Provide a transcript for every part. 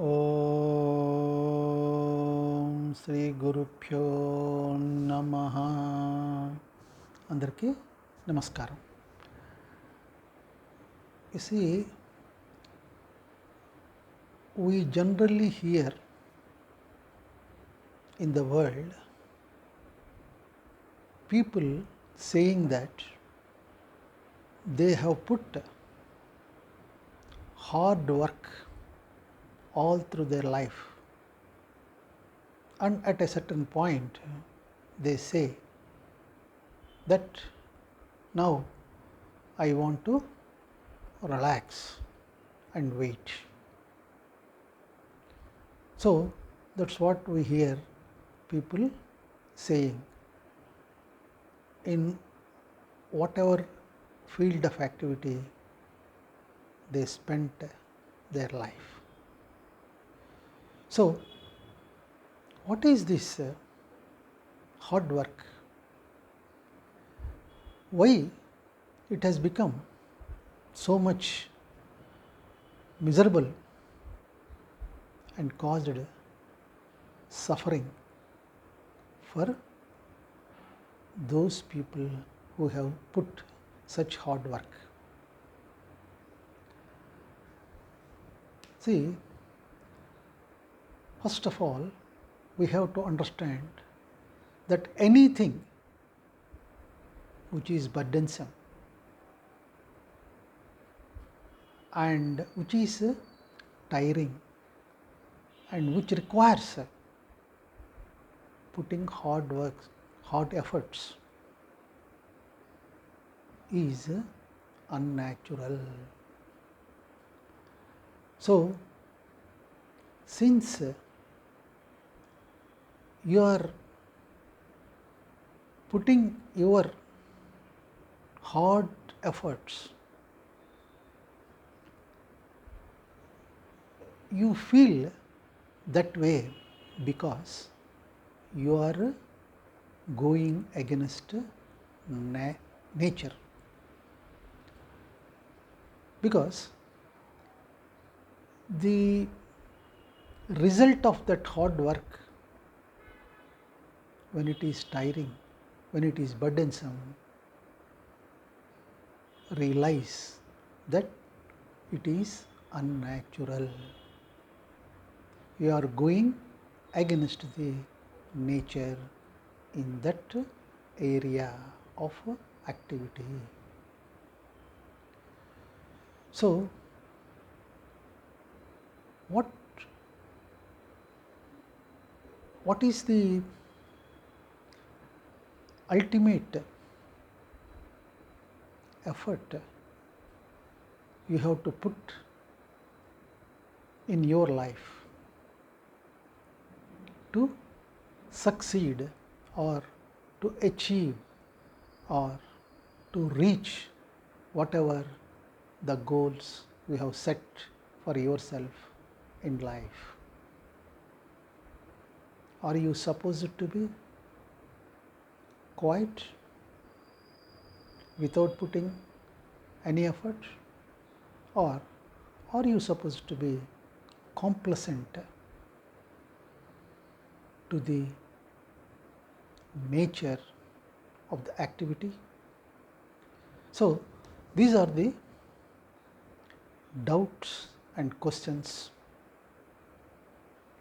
ఓం శ్రీ గురుభ్యో నమః. అందరికీ నమస్కారం. You see, we generally hear in the world people saying that they have put hard work all through their life, and at a certain point they say that now I want to relax and wait. So that's what we hear people saying in whatever field of activity they spent their life. So what is this hard work? Why it has become so much miserable and caused suffering for those people who have put such hard work? See, first of all, we have to understand that anything which is burdensome and which is tiring and which requires putting hard work, hard efforts, is unnatural. So since you are putting your hard efforts, you feel that way because you are going against nature, because the result of that hard work, when it is tiring, when it is burdensome, realize that it is unnatural. You are going against the nature in that area of activity. So what is the ultimate effort you have to put in your life to succeed or to achieve or to reach whatever the goals you have set for yourself in life? Are you supposed to be quiet without putting any effort, or are you supposed to be complacent to the nature of the activity? So these are the doubts and questions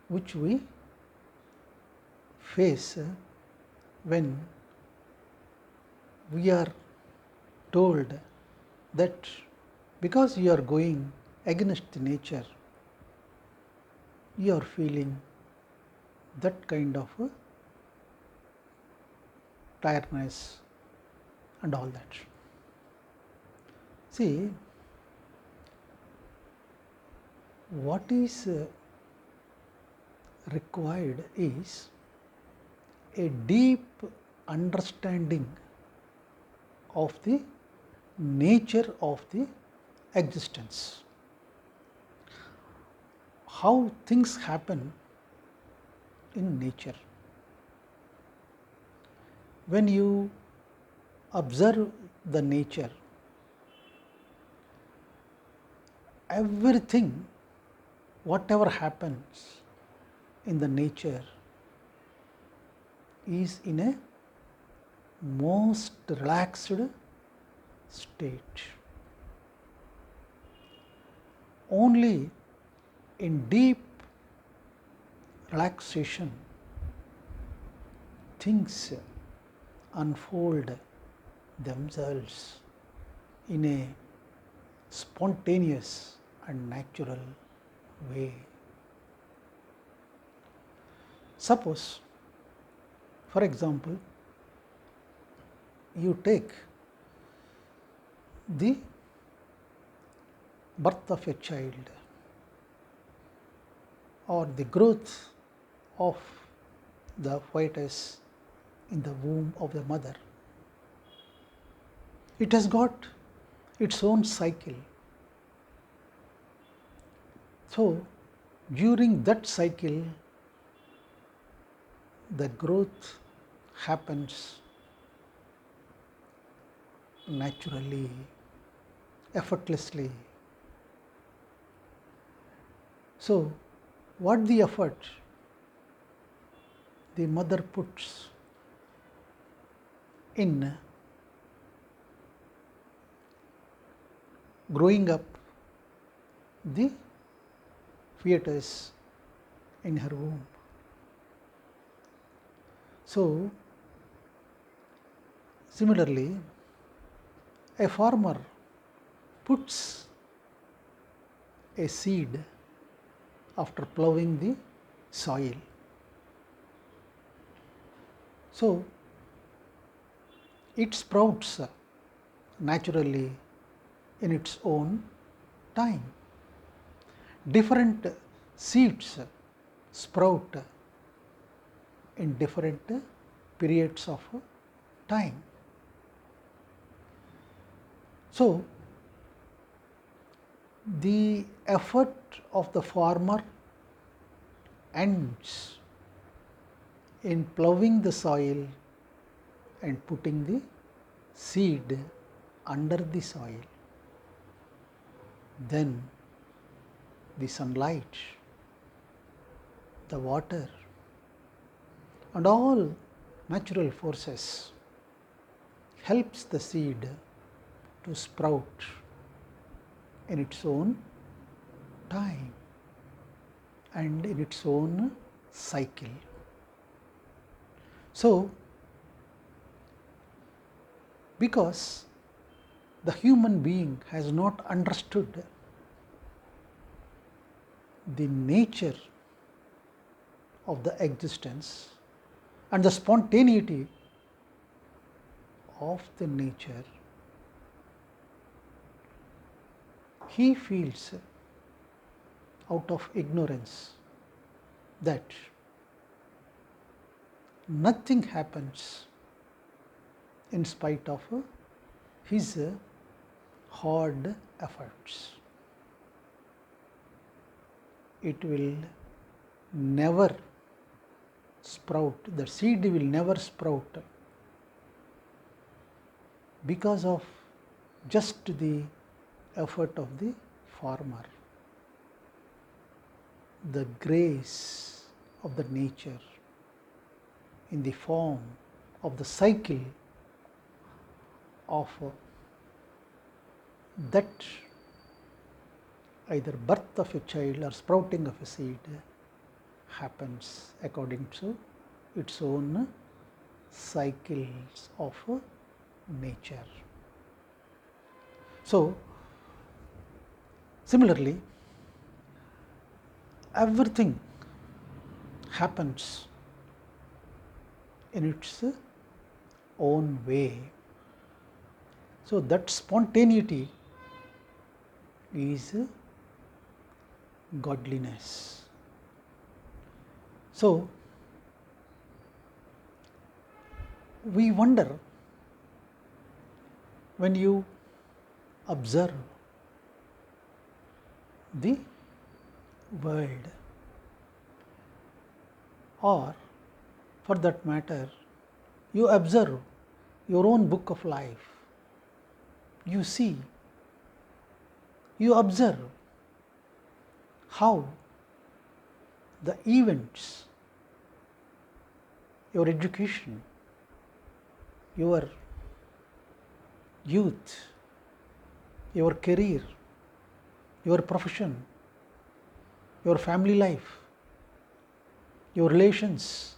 which we face when we are told that because you are going against nature, you are feeling that kind of tiredness and all that. See, what is required is a deep understanding of the nature of the existence, how things happen in nature. When you observe the nature, everything whatever happens in the nature is in a most relaxed state. Only in deep relaxation things unfold themselves in a spontaneous and natural way. Suppose, for example, you take the birth of a child or the growth of the fetus in the womb of the mother. It has got its own cycle. So, during that cycle, the growth happens naturally, effortlessly. So, what the effort the mother puts in growing up the fetus in her womb. So, similarly, a farmer puts a seed after plowing the soil. So, it sprouts naturally in its own time. Different seeds sprout in different periods of time. So, the effort of the farmer ends in plowing the soil and putting the seed under the soil. Then the sunlight, the water, and all natural forces helps the seed to sprout in its own time and in its own cycle. So, because the human being has not understood the nature of the existence and the spontaneity of the nature, he feels out of ignorance that nothing happens in spite of his hard efforts. It will never sprout, the seed will never sprout because of just the effort of the farmer. The grace of the nature in the form of the cycle of that either birth of a child or sprouting of a seed happens according to its own cycles of nature. So, similarly, everything happens in its own way. So, that spontaneity is godliness. So, we wonder when you observe the world, or for that matter, you observe your own book of life. You see, you observe how the events, your education, your youth, your career, your profession, your family life, your relations,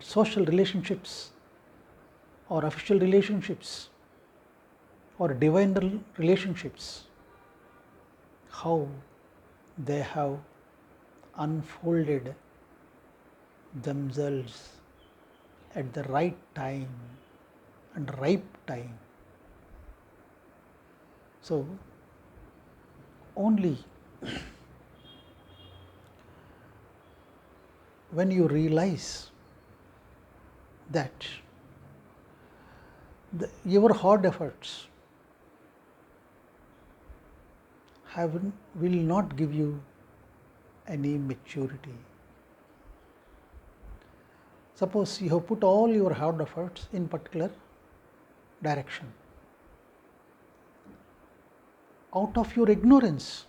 social relationships or official relationships or divine relationships, how they have unfolded themselves at the right time and ripe time. So, only when you realize that your hard efforts will not give you any maturity. Suppose you have put all your hard efforts in particular direction. Out of your ignorance,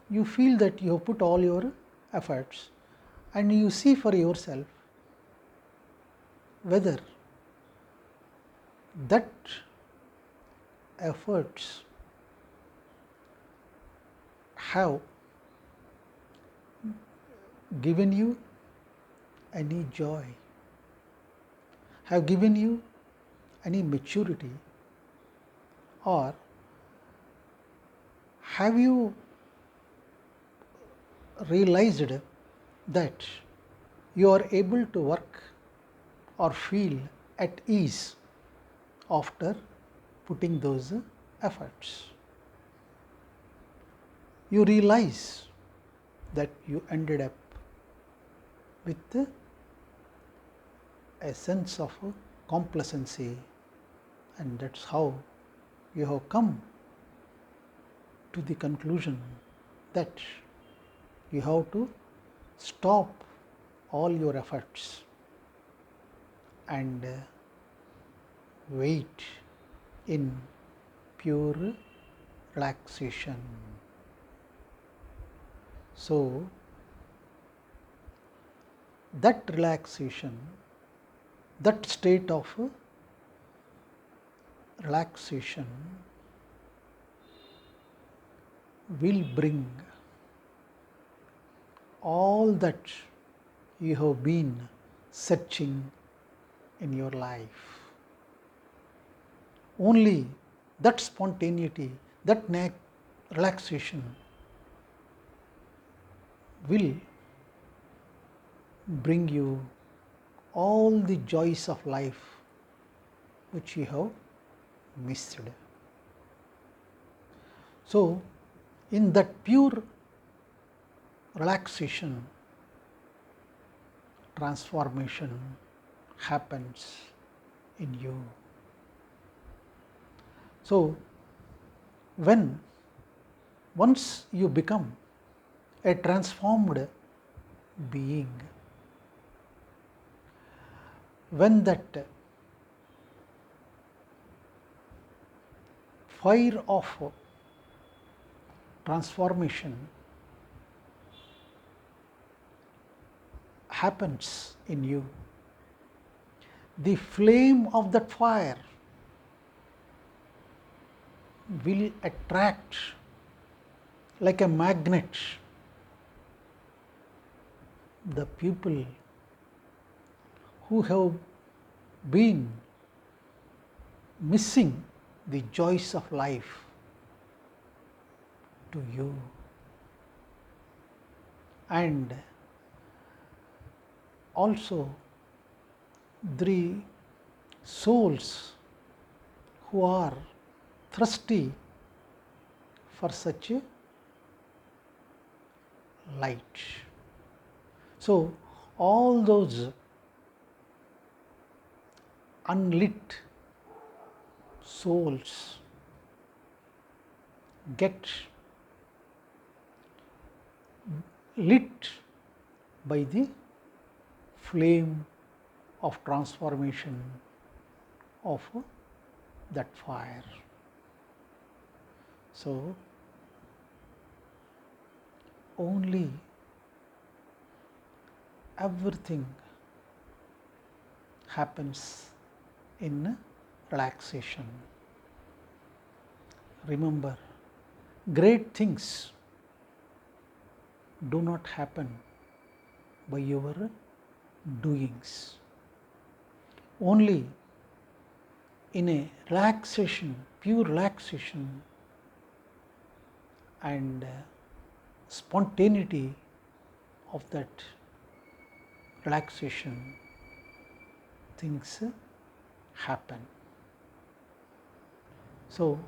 you feel that you have put all your efforts, and you see for yourself whether that efforts have given you any joy, have given you any maturity, or have you realized that you are able to work or feel at ease after putting those efforts. You realize that you ended up with a sense of complacency, and that's how you have come to the conclusion that you have to stop all your efforts and wait in pure relaxation. So, that relaxation, that state of relaxation will bring all that you have been searching in your life. Only that spontaneity, that relaxation will bring you all the joys of life which you have missed. So, in that pure relaxation, transformation happens in you. So, once you become a transformed being, when that fire of transformation happens in you, the flame of that fire will attract like a magnet the people who have been missing the joys of life to you, and also the souls who are thirsty for such a light. So, all those unlit souls get lit by the flame of transformation of that fire. So, only everything happens in relaxation. Remember, great things do not happen by your doings. Only in a relaxation, pure relaxation and spontaneity of that relaxation, things happen. So,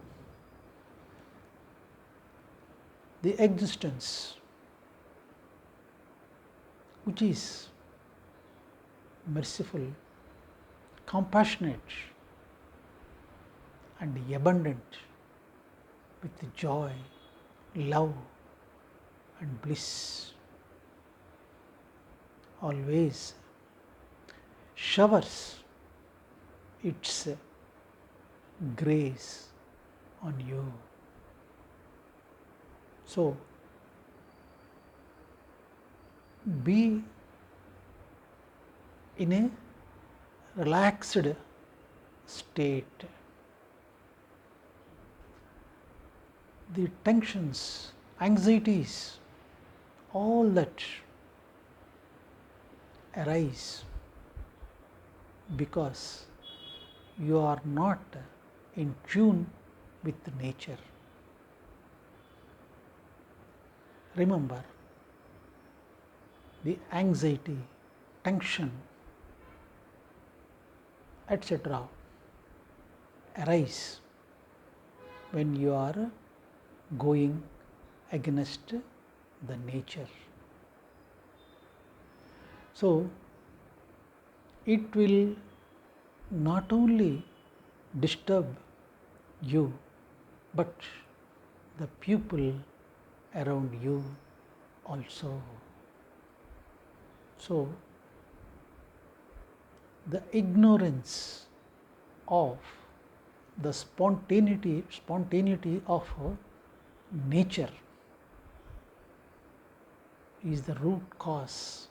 the existence which is merciful, compassionate and abundant with joy, love and bliss, always showers its grace on you. So, be in a relaxed state. The tensions, anxieties, all that arise because you are not in tune with nature. Remember, the anxiety, tension, etc. arise when you are going against the nature. So, it will not only disturb you, but the people around you also. So, the ignorance of the spontaneity of nature is the root cause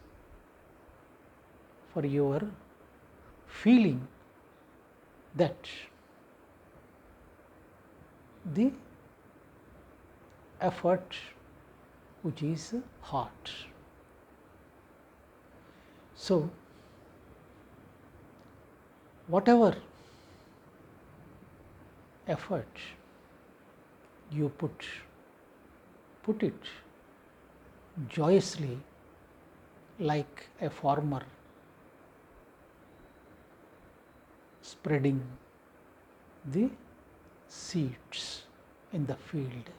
for your feeling that the effort which is hard. So, whatever effort you put it joyously, like a farmer spreading the seeds in the field.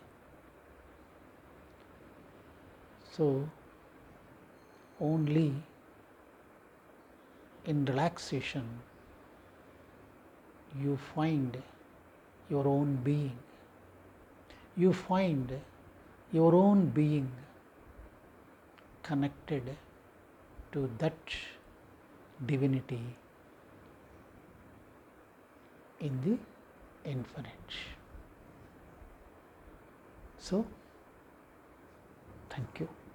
So, only in relaxation you find your own being. You find your own being connected to that divinity in the infinite. So, thank you.